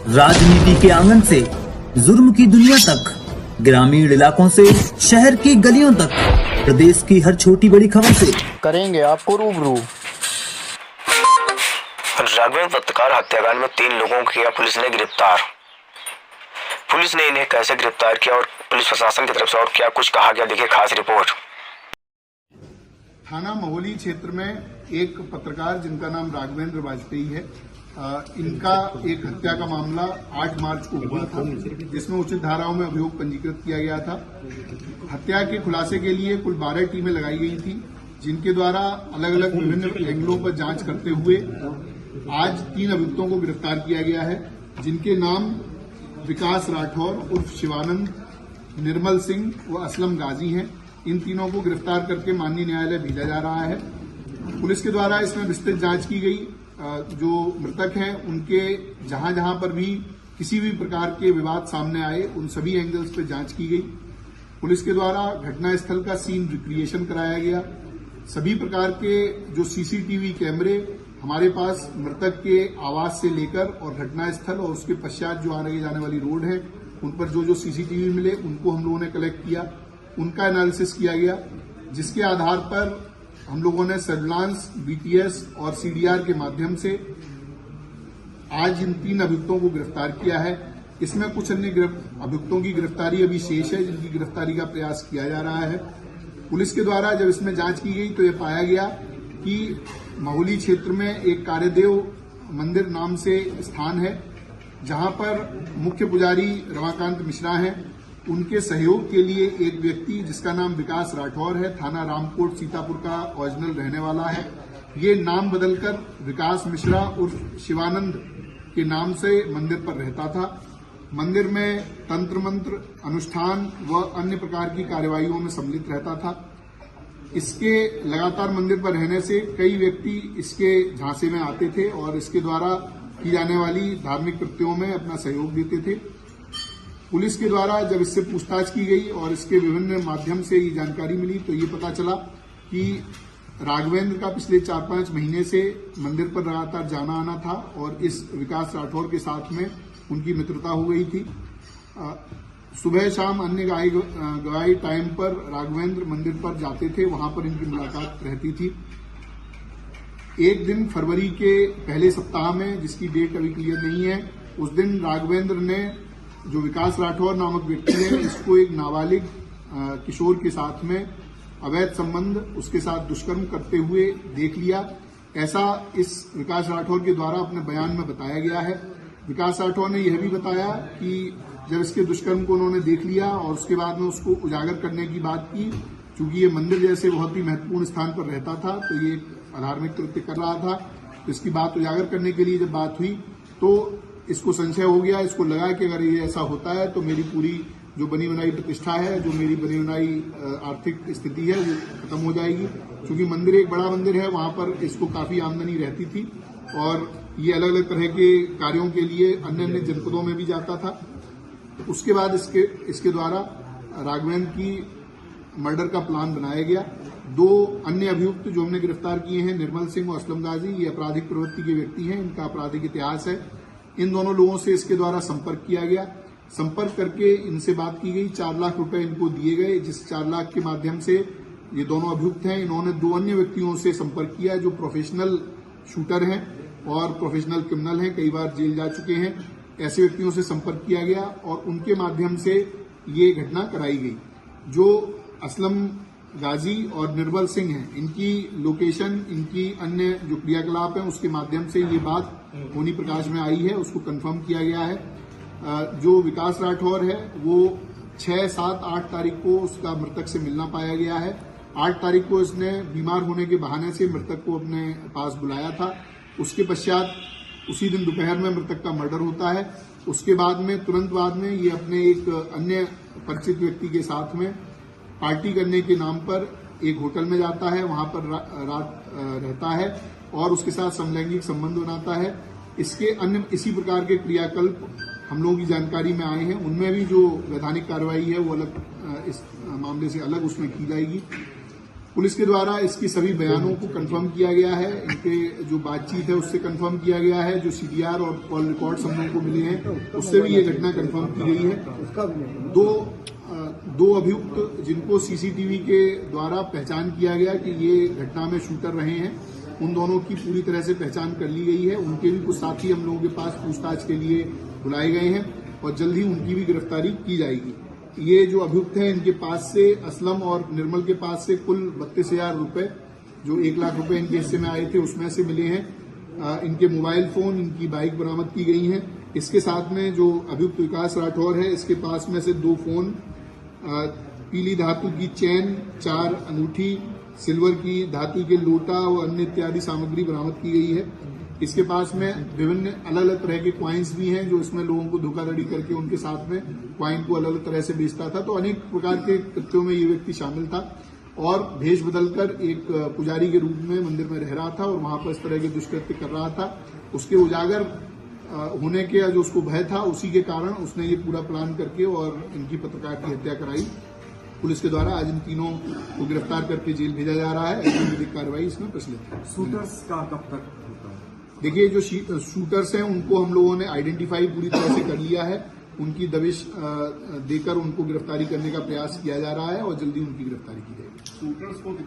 राजनीति के आंगन से जुर्म की दुनिया तक, ग्रामीण इलाकों से शहर की गलियों तक, प्रदेश की हर छोटी बड़ी खबर से करेंगे आपको रूबरू। राघवेंद्र पत्रकार हत्याकांड में 3 लोगों को किया पुलिस ने गिरफ्तार। पुलिस ने इन्हें कैसे गिरफ्तार किया और पुलिस प्रशासन की तरफ से और क्या कुछ कहा गया, देखिए खास रिपोर्ट। थाना महोली क्षेत्र में एक पत्रकार जिनका नाम राघवेंद्र वाजपेयी है, इनका एक हत्या का मामला 8 मार्च को हुआ था, जिसमें उचित धाराओं में अभियोग पंजीकृत किया गया था। हत्या के खुलासे के लिए कुल 12 टीमें लगाई गई थी, जिनके द्वारा अलग अलग विभिन्न एंगलों पर जांच करते हुए आज 3 अभियुक्तों को गिरफ्तार किया गया है, जिनके नाम विकास राठौर उर्फ शिवानंद, निर्मल सिंह व असलम गाजी हैं। इन तीनों को गिरफ्तार करके माननीय न्यायालय भेजा जा रहा है। पुलिस के द्वारा इसमें विस्तृत जांच की गई। जो मृतक हैं उनके जहां जहां पर भी किसी भी प्रकार के विवाद सामने आए, उन सभी एंगल्स पर जांच की गई। पुलिस के द्वारा घटनास्थल का सीन रिक्रिएशन कराया गया। सभी प्रकार के जो सीसीटीवी कैमरे हमारे पास मृतक के आवास से लेकर और घटनास्थल और उसके पश्चात जो आने जाने वाली रोड है, उन पर जो सीसीटीवी मिले उनको हम लोगों ने कलेक्ट किया, उनका एनालिसिस किया गया, जिसके आधार पर हम लोगों ने सर्विलांस, बीटीएस और सीडीआर के माध्यम से आज इन 3 अभियुक्तों को गिरफ्तार किया है। इसमें कुछ अन्य अभियुक्तों की गिरफ्तारी अभी शेष है, जिनकी गिरफ्तारी का प्रयास किया जा रहा है। पुलिस के द्वारा जब इसमें जांच की गई तो यह पाया गया कि महोली क्षेत्र में एक कार्यदेव मंदिर नाम से स्थान है, जहां पर मुख्य पुजारी रमाकांत मिश्रा हैं। उनके सहयोग के लिए एक व्यक्ति जिसका नाम विकास राठौर है, थाना रामकोट सीतापुर का ओरिजिनल रहने वाला है, ये नाम बदलकर विकास मिश्रा उर्फ शिवानंद के नाम से मंदिर पर रहता था। मंदिर में तंत्र मंत्र, अनुष्ठान व अन्य प्रकार की कार्यवाहियों में सम्मिलित रहता था। इसके लगातार मंदिर पर रहने से कई व्यक्ति इसके झांसे में आते थे और इसके द्वारा की जाने वाली धार्मिक कृत्यों में अपना सहयोग देते थे। पुलिस के द्वारा जब इससे पूछताछ की गई और इसके विभिन्न माध्यम से ये जानकारी मिली तो ये पता चला कि राघवेंद्र का पिछले 4-5 महीने से मंदिर पर लगातार जाना आना था और इस विकास राठौर के साथ में उनकी मित्रता हो गई थी। सुबह शाम अन्य गवाही टाइम पर राघवेंद्र मंदिर पर जाते थे, वहां पर इनकी मुलाकात रहती थी। एक दिन फरवरी के पहले सप्ताह में, जिसकी डेट अभी क्लियर नहीं है, उस दिन राघवेंद्र ने जो विकास राठौर नामक व्यक्ति है, इसको एक नाबालिग किशोर के साथ में अवैध संबंध, उसके साथ दुष्कर्म करते हुए देख लिया। ऐसा इस विकास राठौर के द्वारा अपने बयान में बताया गया है। विकास राठौर ने यह भी बताया कि जब इसके दुष्कर्म को उन्होंने देख लिया और उसके बाद में उसको उजागर करने की बात की, चूंकि ये मंदिर जैसे बहुत ही महत्वपूर्ण स्थान पर रहता था तो ये अधार्मिक कृत्य कर रहा था, तो इसकी बात उजागर करने के लिए जब बात हुई तो इसको संशय हो गया। इसको लगा कि अगर ये ऐसा होता है तो मेरी पूरी जो बनी बनाई प्रतिष्ठा है, जो मेरी बनी बनाई आर्थिक स्थिति है, वो खत्म हो जाएगी। क्योंकि मंदिर एक बड़ा मंदिर है, वहां पर इसको काफी आमदनी रहती थी और ये अलग अलग तरह के कार्यों के लिए अन्य अन्य जनपदों में भी जाता था। उसके बाद इसके द्वारा राघवेंद्र की मर्डर का प्लान बनाया गया। 2 अन्य अभियुक्त जो हमने गिरफ्तार किए हैं, निर्मल सिंह और असलम गाजी, ये आपराधिक प्रवृत्ति के व्यक्ति हैं, इनका आपराधिक इतिहास है। इन दोनों लोगों से इसके द्वारा संपर्क किया गया। संपर्क करके इनसे बात की गई, 4 लाख रुपए इनको दिए गए, जिस 4 लाख के माध्यम से ये दोनों अभियुक्त हैं, इन्होंने 2 अन्य व्यक्तियों से संपर्क किया जो प्रोफेशनल शूटर हैं और प्रोफेशनल क्रिमिनल हैं, कई बार जेल जा चुके हैं। ऐसे व्यक्तियों से संपर्क किया गया और उनके माध्यम से ये घटना कराई गई। जो असलम गाजी और निर्मल सिंह हैं, इनकी लोकेशन, इनकी अन्य जो क्रियाकलाप हैं, उसके माध्यम से ये बात होनी प्रकाश में आई है, उसको कंफर्म किया गया है। जो विकास राठौर है वो 6, 7, 8 तारीख को उसका मृतक से मिलना पाया गया है। 8 तारीख को इसने बीमार होने के बहाने से मृतक को अपने पास बुलाया था। उसके पश्चात उसी दिन दोपहर में मृतक का मर्डर होता है। उसके बाद में तुरंत बाद में ये अपने एक अन्य परिचित व्यक्ति के साथ में पार्टी करने के नाम पर एक होटल में जाता है, वहां पर रात रहता है और उसके साथ समलैंगिक संबंध बनाता है। इसके अन्य इसी प्रकार के क्रियाकल्प हम लोगों की जानकारी में आए हैं। उनमें भी जो वैधानिक कार्रवाई है वो अलग, इस मामले से अलग उसमें की जाएगी। पुलिस के द्वारा इसकी सभी बयानों को कंफर्म किया गया है, इनके जो बातचीत है उससे कंफर्म किया गया है, जो सीडीआर और कॉल रिकॉर्ड्स हम लोगों को मिले हैं उससे भी ये घटना कंफर्म की गई है। दो अभियुक्त जिनको सीसीटीवी के द्वारा पहचान किया गया कि ये घटना में शूटर रहे हैं, उन दोनों की पूरी तरह से पहचान कर ली गई है। उनके भी कुछ साथी हम लोगों के पास पूछताछ के लिए बुलाए गए हैं और जल्द ही उनकी भी गिरफ्तारी की जाएगी। ये जो अभियुक्त हैं इनके पास से असलम और निर्मल के पास से कुल 32,000 रुपए, जो 1 लाख रुपए इनके हिस्से में आए थे उसमें से मिले हैं। इनके मोबाइल फोन, इनकी बाइक बरामद की गई हैं। इसके साथ में जो अभियुक्त विकास राठौर है इसके पास में से 2 फोन, पीली धातु की चैन, 4 अंगूठी, सिल्वर की धातु के लोटा और अन्य इत्यादि सामग्री बरामद की गई है। इसके पास में विभिन्न अलग अलग तरह के क्वाइंस भी हैं जो इसमें लोगों को धोखाधड़ी करके उनके साथ में क्वाइन को अलग अलग तरह से बेचता था। तो अनेक प्रकार के कृत्यों में ये व्यक्ति शामिल था और भेष बदलकर एक पुजारी के रूप में मंदिर में रह रहा था और वहां पर इस तरह के दुष्कृत्य कर रहा था। उसके उजागर होने के जो उसको भय था उसी के कारण उसने ये पूरा प्लान करके और इनकी पत्रकार की हत्या कराई। पुलिस के द्वारा आज इन तीनों को गिरफ्तार करके जेल भेजा जा रहा है। विधिक कार्रवाई इसमें प्रचलित है। शूटर्स का कब तक होता है? देखिए, जो शूटर्स हैं उनको हम लोगों ने आइडेंटिफाई पूरी तरह से कर लिया है। उनकी दबिश देकर उनको गिरफ्तारी करने का प्रयास किया जा रहा है और जल्दी उनकी गिरफ्तारी की जाएगी।